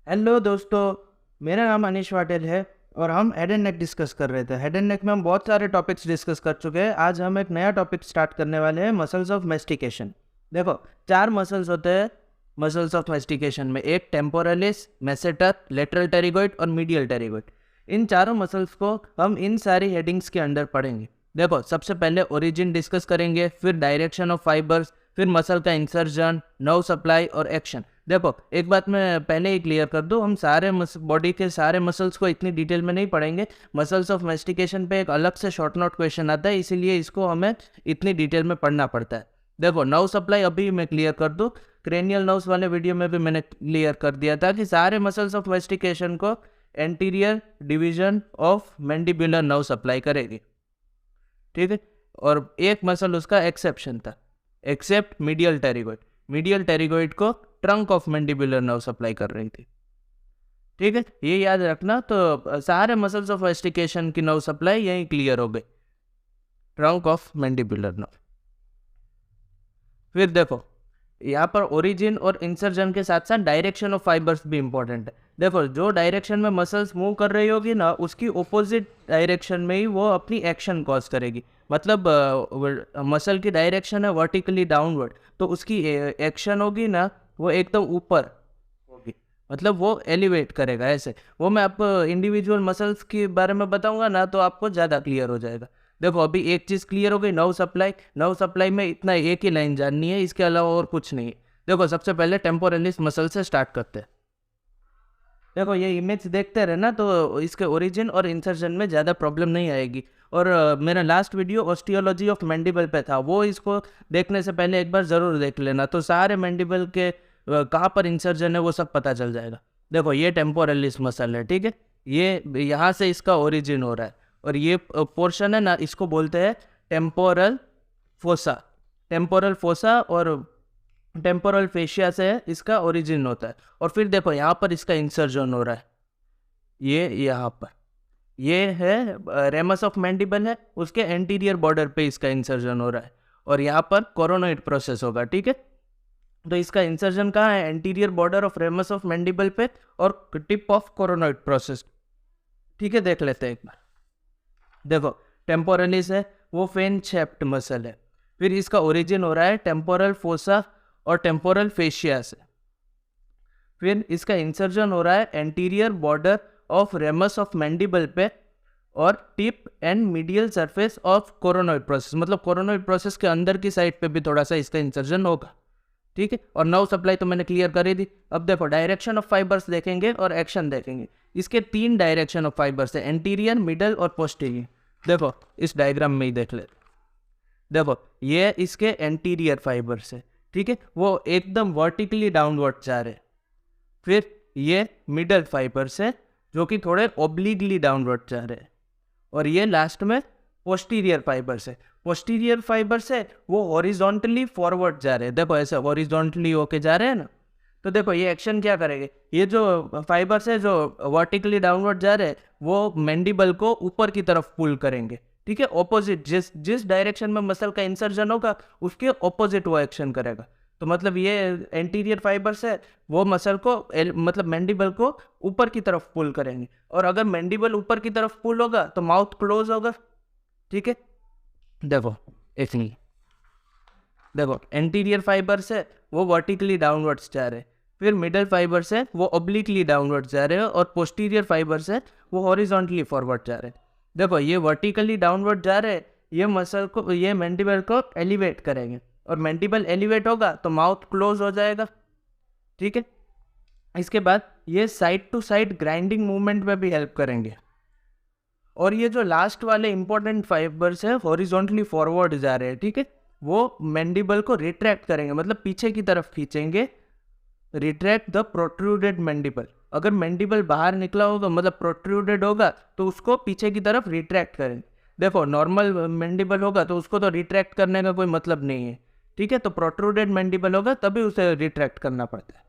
Hello दोस्तों, मेरा नाम अनीश पाटिल है और हम हेड एंड नेक डिस्कस कर रहे थे। हेड एंड नेक में हम बहुत सारे टॉपिक्स डिस्कस कर चुके हैं। आज हम एक नया टॉपिक स्टार्ट करने वाले हैं, मसल्स ऑफ मेस्टिकेशन। देखो, चार मसल्स होते हैं मसल्स ऑफ मेस्टिकेशन में। एक टेम्पोरलिस, मेसेटर, लेटरल टेरिगोइड और मीडियल टेरिगोइड। इन चारों मसल्स को हम इन सारी हेडिंग्स के अंडर पढ़ेंगे। देखो, सबसे पहले ओरिजिन डिस्कस करेंगे, फिर डायरेक्शन ऑफ फाइबर्स, फिर मसल का इंसर्जन, नर्व सप्लाई और एक्शन। देखो, एक बात मैं पहले ही क्लियर कर दूं, हम सारे बॉडी के सारे मसल्स को इतनी डिटेल में नहीं पढ़ेंगे। मसल्स ऑफ मेस्टिकेशन पे एक अलग से शॉर्ट नोट क्वेश्चन आता है, इसीलिए इसको हमें इतनी डिटेल में पढ़ना पड़ता है। देखो, नर्व सप्लाई अभी मैं क्लियर कर दूं। क्रेनियल नर्व्स वाले वीडियो में भी मैंने क्लियर कर दिया था कि सारे मसल्स ऑफ मेस्टिकेशन को anterior division of mandibular nerve supply करेगी, ठीक है। और एक मसल उसका एक्सेप्शन था, except medial pterygoid. Medial pterygoid को trunk of mandibular nerve supply कर रही थी, ठीक है। ये याद रखना। तो सारे मसल्स ऑफ मेस्टिकेशन की नर्व सप्लाई यही क्लियर हो गई, ट्रंक ऑफ मैंडिबुलर नर्व। फिर देखो, यहाँ पर ओरिजिन और इंसर्जन के साथ साथ डायरेक्शन ऑफ फाइबर्स भी इंपॉर्टेंट है। देखो, जो डायरेक्शन में मसल्स मूव कर रही होगी ना, उसकी ओपोजिट डायरेक्शन में ही वो अपनी एक्शन कॉज करेगी। मतलब मसल की डायरेक्शन है वर्टिकली डाउनवर्ड, तो उसकी एक्शन होगी ना, वो एकदम ऊपर होगी। मतलब वो एलिवेट करेगा ऐसे। वो मैं आपको इंडिविजुअल मसल्स के बारे में बताऊंगा ना, तो आपको ज़्यादा क्लियर हो जाएगा। देखो, अभी एक चीज़ क्लियर हो गई, नर्व सप्लाई। नर्व सप्लाई में इतना एक ही लाइन जाननी है, इसके अलावा और कुछ नहीं है। देखो, सबसे पहले टेम्पोरलिस मसल से स्टार्ट करते हैं। देखो, ये इमेज देखते रहे ना, तो इसके ओरिजिन और इंसर्जन में ज़्यादा प्रॉब्लम नहीं आएगी। और मेरा last video osteology of mandible पे था, वो इसको देखने से पहले एक बार ज़रूर देख लेना, तो सारे मैंडिबल के कहाँ पर इंसर्जन है वो सब पता चल जाएगा। देखो, ये टेम्पोरलिस मसल है, ठीक है। ये यहाँ से इसका ओरिजिन हो रहा है, और ये पोर्शन है ना, इसको बोलते हैं टेम्पोरल फोसा। टेम्पोरल फोसा और टेम्पोरल फेशिया से इसका ओरिजिन होता है। और फिर देखो, यहाँ पर इसका इंसर्जन हो रहा है, ये यहाँ पर। ये है रेमस ऑफ मैंडिबल है, उसके एंटीरियर बॉर्डर पे इसका इंसर्जन हो रहा है। और यहाँ पर कोरोनॉइड प्रोसेस होगा, ठीक है। तो इसका इंसर्जन कहाँ है? Anterior border of ramus of mandible पे और टिप ऑफ कोरोनॉइड प्रोसेस, ठीक है। देख लेते हैं एक बार। देखो, टेम्पोरलिस है, वो फेन शेप्ड मसल है। फिर इसका ओरिजिन हो रहा है टेम्पोरल फोसा और टेम्पोरल फेशिया से। फिर इसका इंसर्जन हो रहा है anterior border of ramus of mandible पे और tip and medial surface of coronoid process. मतलब कोरोनॉइड प्रोसेस के अंदर की साइड पे भी थोड़ा सा इसका इंसर्जन होगा, ठीक है। और नर्व सप्लाई तो मैंने क्लियर कर ही दी। अब देखो, डायरेक्शन ऑफ फाइबर्स देखेंगे और एक्शन देखेंगे। इसके तीन डायरेक्शन ऑफ फाइबर्स है, एंटीरियर, मिडल और पोस्टीरियर। देखो, इस डायग्राम में ही देख ले। देखो, ये इसके एंटीरियर फाइबर्स है, ठीक है, वो एकदम वर्टिकली डाउनवर्ड जा रहे हैं। फिर ये मिडल फाइबर्स है, जो कि थोड़े ओब्लिकली डाउनवर्ड जा रहे हैं। और ये लास्ट में पोस्टीरियर फाइबर्स है। पोस्टीरियर फाइबर्स है, वो हॉरिजॉन्टली फॉरवर्ड जा रहे हैं। देखो, ऐसे हॉरिजॉन्टली होके जा रहे हैं ना। तो देखो, ये एक्शन क्या करेंगे? ये जो फाइबर्स है जो वर्टिकली डाउनवर्ड जा रहे हैं, वो मैंडिबल को ऊपर की तरफ पुल करेंगे, ठीक है। ऑपोजिट, जिस जिस डायरेक्शन में मसल का इंसर्जन होगा, उसके ऑपोजिट वो एक्शन करेगा। तो मतलब ये एंटीरियर फाइबर्स है, वो मसल को मतलब मैंडिबल को ऊपर की तरफ पुल करेंगे। और अगर मैंडिबल ऊपर की तरफ पुल होगा तो माउथ क्लोज होगा, ठीक है। देखो, एक नहीं, देखो, एंटीरियर फाइबर्स है, वो वर्टिकली डाउनवर्ड्स जा रहे हैं। फिर मिडल फाइबर्स है, वो ऑब्लिकली डाउनवर्ड्स जा रहे हैं। और पोस्टीरियर फाइबर्स है, वो हॉरिजॉन्टली फॉरवर्ड जा रहे हैं। देखो, ये वर्टिकली डाउनवर्ड जा रहे हैं, ये मसल को, ये मैंडिबल को एलिवेट करेंगे। और मैंडिबल एलिवेट होगा तो माउथ क्लोज हो जाएगा, ठीक है। इसके बाद ये side to side grinding movement में भी हेल्प करेंगे। और ये जो लास्ट वाले इंपॉर्टेंट फाइबर्स है, हॉरिजॉन्टली फॉरवर्ड जा रहे हैं, ठीक है, वो मैंडिबल को रिट्रैक्ट करेंगे, मतलब पीछे की तरफ खींचेंगे। Retract the protruded mandible. अगर मैंडिबल बाहर निकला होगा, मतलब प्रोट्रूडेड होगा, तो उसको पीछे की तरफ रिट्रैक्ट करेंगे। देखो, नॉर्मल मैंडिबल होगा तो उसको तो रिट्रैक्ट करने का कोई मतलब नहीं है, ठीक है। तो प्रोट्रूडेड मैंडिबल होगा तभी उसे रिट्रैक्ट करना पड़ता है,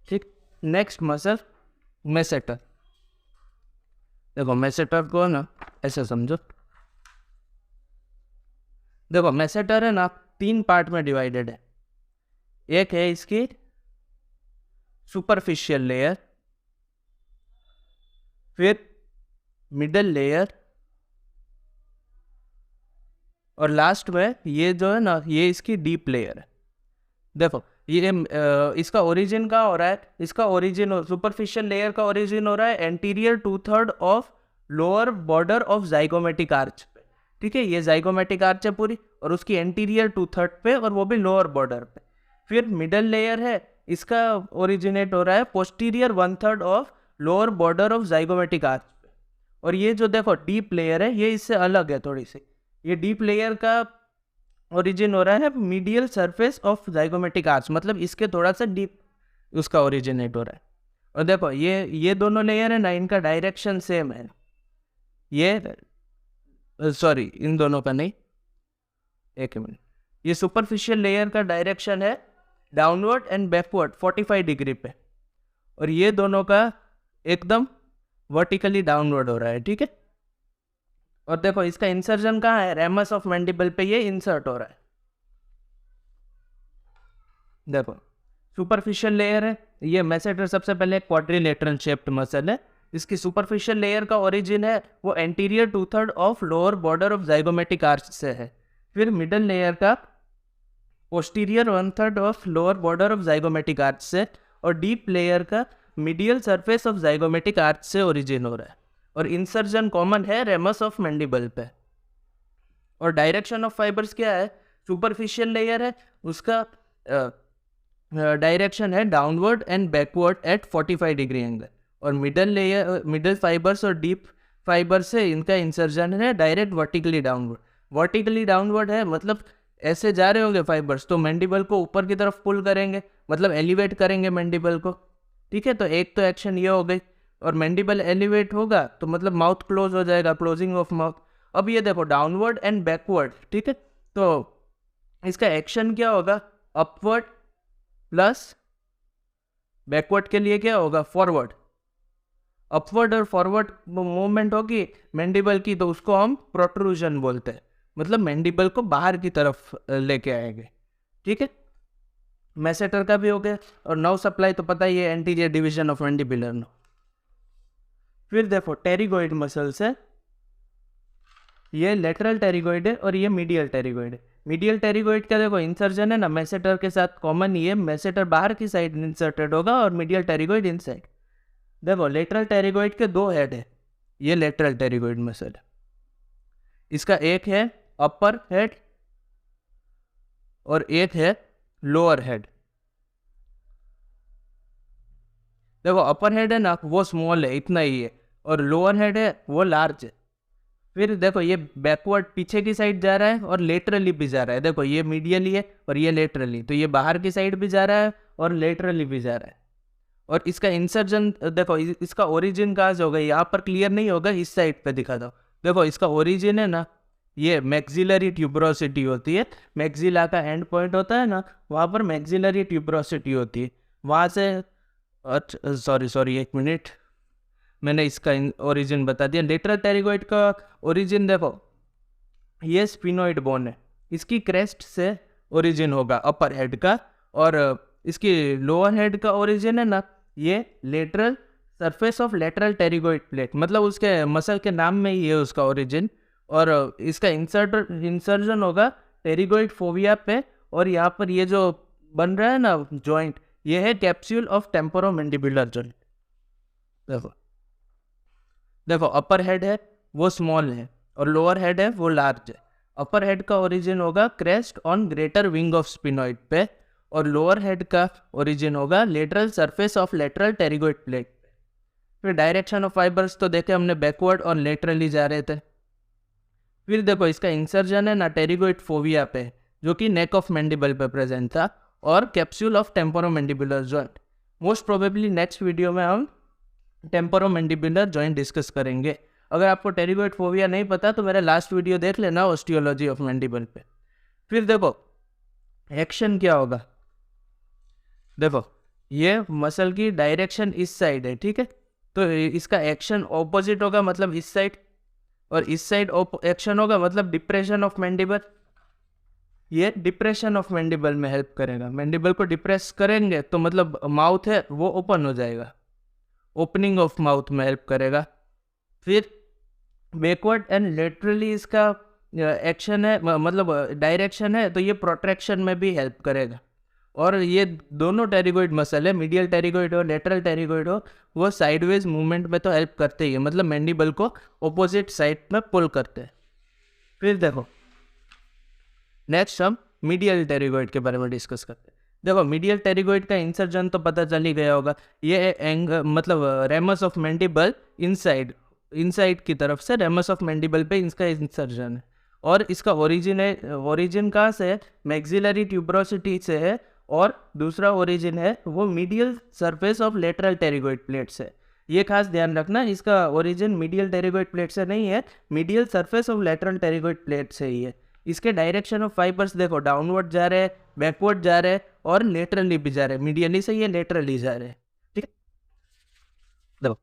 ठीक। Next muscle masseter. देखो, मेसेटर को ना ऐसे समझो। देखो, मेसेटर है ना, तीन पार्ट में डिवाइडेड है। एक है इसकी सुपरफिशियल लेयर, फिर मिडल लेयर, और लास्ट में ये जो है ना, ये इसकी डीप लेयर है। देखो ये इसका ओरिजिन कहाँ हो रहा है, इसका ओरिजिन सुपरफिशियल लेयर का ओरिजिन हो रहा है anterior 2/3 of lower border of zygomatic arch पे। ठीक है, ये जाइगोमेटिक आर्च है पूरी, और उसकी एंटीरियर 2/3 पे, और वो भी लोअर बॉर्डर पे। फिर मिडल लेयर है, इसका ओरिजिनेट हो रहा है posterior 1/3 of lower border of zygomatic arch पे। और ये जो देखो डीप लेयर है, ये इससे अलग है थोड़ी सी। ये डीप लेयर का ओरिजिन हो रहा है medial surface of zygomatic arch, मतलब इसके थोड़ा सा डीप उसका ओरिजिनेट हो रहा है। और देखो ये दोनों लेयर है ना, इनका डायरेक्शन सेम है। ये सॉरी, इन दोनों का नहीं, एक मिनट, ये सुपरफिशियल लेयर का डायरेक्शन है डाउनवर्ड एंड बैकवर्ड 45 डिग्री पे, और ये दोनों का एकदम वर्टिकली डाउनवर्ड हो रहा है। ठीक है, और देखो इसका इंसर्जन कहाँ है, रेमस ऑफ मैंडिबल पे ये इंसर्ट हो रहा है। देखो सुपरफिशियल लेयर है, ये मैसेटर सबसे पहले क्वाड्रिलेटरल शेप्ड मसल है। इसकी सुपरफिशियल लेयर का ओरिजिन है वो anterior 2/3 of lower border of zygomatic arch से है। फिर मिडल लेयर का posterior 1/3 of lower border of zygomatic arch से, और डीप लेयर का medial surface of zygomatic arch से ओरिजिन हो रहा है। और इंसर्जन कॉमन है रेमस ऑफ मैंडिबल पे। और डायरेक्शन ऑफ फाइबर्स क्या है, सुपरफिशियल लेयर है, उसका डायरेक्शन है downward and backward at 45 degree angle, और मिडल फाइबर्स और डीप फाइबर से इनका इंसर्जन है direct vertically downward. Vertically downward है मतलब ऐसे जा रहे होंगे फाइबर्स, तो मैंडिबल को ऊपर की तरफ पुल करेंगे, मतलब एलिवेट करेंगे मैंडिबल को। ठीक है, तो एक तो एक्शन ये हो गई, और मैंडिबल एलिवेट होगा तो मतलब माउथ क्लोज हो जाएगा, क्लोजिंग ऑफ माउथ। अब ये देखो डाउनवर्ड एंड बैकवर्ड, ठीक है, तो इसका एक्शन क्या होगा, अपवर्ड प्लस बैकवर्ड के लिए क्या होगा, फॉरवर्ड। अपवर्ड और फॉरवर्ड मूवमेंट होगी मैंडिबल की, तो उसको हम प्रोट्रूजन बोलते हैं, मतलब मैंडिबल को बाहर की तरफ लेके आएंगे। ठीक है, मैसेटर का भी हो गया, और नर्व सप्लाई तो पता ही है, anterior division of mandibular nerve. फिर देखो टेरिगोइड मसल्स है, ये लेटरल टेरिगोइड है और ये मीडियल टेरिगोइड है। मीडियल टेरिगोइड का देखो इंसर्जन है ना मैसेटर के साथ कॉमन ही है, मैसेटर बाहर की साइड इंसर्टेड होगा और मीडियल टेरिगोइड इनसाइड। देखो लेटरल टेरिगोइड के दो हेड है, ये लेटरल टेरिगोइड मसल है। इसका एक है अपर हेड और एक है लोअर हेड। देखो अपर हेड है ना वो स्मॉल है, इतना ही है, और लोअर हेड है वो लार्ज है। फिर देखो ये बैकवर्ड पीछे की साइड जा रहा है और लेटरली भी जा रहा है। देखो ये मीडियली है और ये लेटरली, तो ये बाहर की साइड भी जा रहा है और लेटरली भी जा रहा है। और इसका इंसर्जन देखो इसका ओरिजिन कहाँ से होगा, यहाँ पर क्लियर नहीं होगा, इस साइड पे दिखा दो। देखो इसका ओरिजिन है ना, ये मैक्सिलरी ट्यूबरोसिटी होती है, मैक्सिला का एंड पॉइंट होता है ना, वहाँ पर मैक्सिलरी ट्यूबरोसिटी होती है, वहाँ से सॉरी एक मिनट, मैंने इसका ओरिजिन बता दिया। लेटरल टेरिगोइड का ओरिजिन देखो ये स्पिनोइड बोन है, इसकी क्रेस्ट से ओरिजिन होगा अपर हेड का, और इसकी लोअर हेड का ओरिजिन है ना ये lateral surface of lateral pterygoid plate, मतलब उसके मसल के नाम में ही है उसका ओरिजिन। और इसका इंसर्जन होगा टेरिगोइड फोविया पे, और यहाँ पर ये जो बन रहा है ना जॉइंट, ये है कैप्सूल ऑफ टेम्पोरोमैंडिबुलर जॉइंट। देखो अपर हेड है वो स्मॉल है और लोअर हेड है वो लार्ज है। अपर हेड का ओरिजिन होगा crest on greater wing of sphenoid पे, और लोअर हेड का ओरिजिन होगा lateral surface of lateral pterygoid plate पे। फिर डायरेक्शन ऑफ फाइबर्स तो देखे हमने, बैकवर्ड और लेटरली जा रहे थे। फिर देखो इसका इंसर्जन है ना टेरिगोइड फोविया पे, जो कि नेक ऑफ मैंडिबल पे प्रेजेंट था, और capsule of temporomandibular joint. Most probably next video में हम टेम्पोरोमैंडिबुलर जॉइंट डिस्कस करेंगे। अगर आपको टेरिगोइड फोविया नहीं पता तो मेरा लास्ट वीडियो देख लेना ऑस्टियोलॉजी ऑफ मैंडिबल पे। फिर देखो एक्शन क्या होगा, देखो ये मसल की डायरेक्शन इस साइड है, ठीक है, तो इसका एक्शन ऑपोजिट होगा, मतलब इस साइड, और इस साइड एक्शन होगा मतलब डिप्रेशन ऑफ मैंडिबल। ये डिप्रेशन ऑफ मैंडिबल में हेल्प करेगा। मैंडिबल को डिप्रेस करेंगे तो मतलब माउथ है वो ओपन हो जाएगा, ओपनिंग ऑफ माउथ में हेल्प करेगा। फिर बैकवर्ड एंड लेटरली इसका एक्शन है, मतलब डायरेक्शन है, तो ये प्रोट्रैक्शन में भी हेल्प करेगा। और ये दोनों टेरिगोइड मसल है, मीडियल टेरिगोइड हो लेटरल टेरिगोइड हो, वो साइडवेज मूवमेंट में तो हेल्प करते ही है, मतलब मैंडिबल को ऑपोजिट साइड में पुल करते हैं। फिर देखो नेक्स्ट हम मीडियल टेरिगोइड के बारे में डिस्कस करते हैं। देखो मीडियल टेरिगोइड का इंसर्जन तो पता चल ही गया होगा, ये मतलब रेमस ऑफ मैंडिबल इनसाइड की तरफ से रेमस ऑफ मैंडिबल पे इसका इंसर्जन है। और इसका ओरिजिन कहाँ से है, मैक्सिलरी ट्यूबरोसिटी से है, और दूसरा ओरिजिन है वो medial surface of lateral pterygoid plate से। ये खास ध्यान रखना, इसका ओरिजिन मीडियल टेरिगोइड प्लेट से नहीं है, medial surface of lateral pterygoid plate से ही है। इसके डायरेक्शन ऑफ फाइबर्स देखो डाउनवर्ड जा रहे हैं, बैकवर्ड जा रहे हैं और लेटरली भी जा रहे हैं, मीडियली सही है लेटरली जा रहे हैं। ठीक है, देखो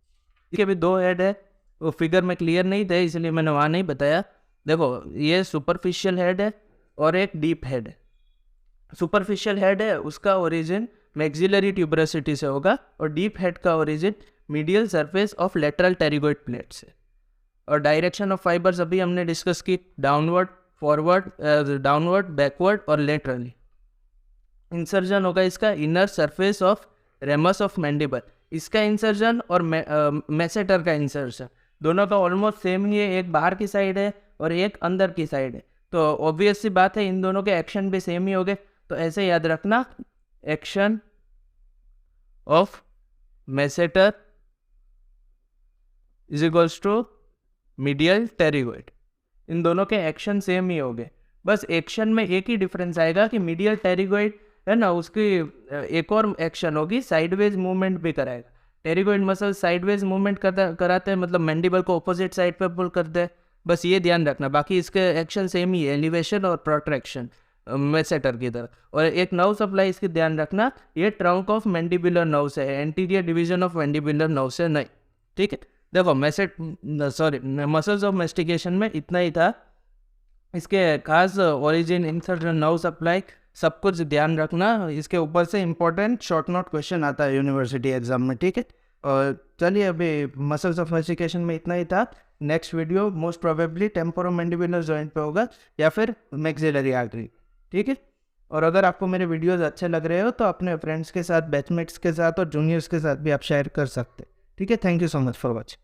इसके भी दो हेड है, वो फिगर में क्लियर नहीं थे इसलिए मैंने वहाँ नहीं बताया। देखो ये सुपरफिशियल हेड है और एक डीप हेड है। सुपरफिशियल हेड है उसका ओरिजिन मैक्सिलरी ट्यूबरोसिटी से होगा, और डीप हेड का origin medial surface of lateral pterygoid plate से। और डायरेक्शन ऑफ फाइबर्स अभी हमने डिस्कस की, डाउनवर्ड, फॉरवर्ड, डाउनवर्ड, बैकवर्ड और लेटरली। इंसर्जन होगा इसका inner surface of ramus of mandible, इसका इंसर्जन और मैसेटर का इंसर्जन दोनों का ऑलमोस्ट सेम ही है, एक बाहर की साइड है और एक अंदर की साइड है, तो ऑब्वियस सी बात है इन दोनों के एक्शन भी सेम ही हो गए। तो ऐसे याद रखना, action of masseter is equals to medial pterygoid, इन दोनों के एक्शन सेम ही हो गए, बस एक्शन में एक ही डिफरेंस आएगा कि मीडियल टेरिगोइड है ना, उसकी एक और एक्शन होगी, साइडवेज मूवमेंट भी कराएगा। टेरिगोइड मसल साइडवेज मूवमेंट कराते हैं, मतलब मैंडिबल को ऑपोजिट साइड पे पुल करते हैं, बस ये ध्यान रखना। बाकी इसके एक्शन सेम ही है, एलिवेशन और प्रोट्रैक्शन मैसेटर की तरह। और एक नर्व सप्लाई इसकी ध्यान रखना, ये ट्रंक ऑफ मैंडिबुलर नर्व से है, anterior division of mandibular nerve से नहीं। ठीक है, देखो मसल्स ऑफ मैस्टिकेशन में इतना ही था। इसके खास ओरिजिन, इंसर्जन, नर्व सप्लाई सब कुछ ध्यान रखना, इसके ऊपर से इंपॉर्टेंट शॉर्ट नोट क्वेश्चन आता है यूनिवर्सिटी एग्जाम में। ठीक है, और चलिए अभी मसल्स ऑफ मैस्टिकेशन में इतना ही था। Next video most probably temporomandibular joint पे होगा या फिर मैक्सिलरी आर्टरी। ठीक है, और अगर आपको मेरे वीडियोस अच्छे लग रहे हो तो अपने फ्रेंड्स के साथ, बैचमेट्स के साथ और जूनियर्स के साथ भी आप शेयर कर सकते हैं। ठीक है, thank you so much for watching.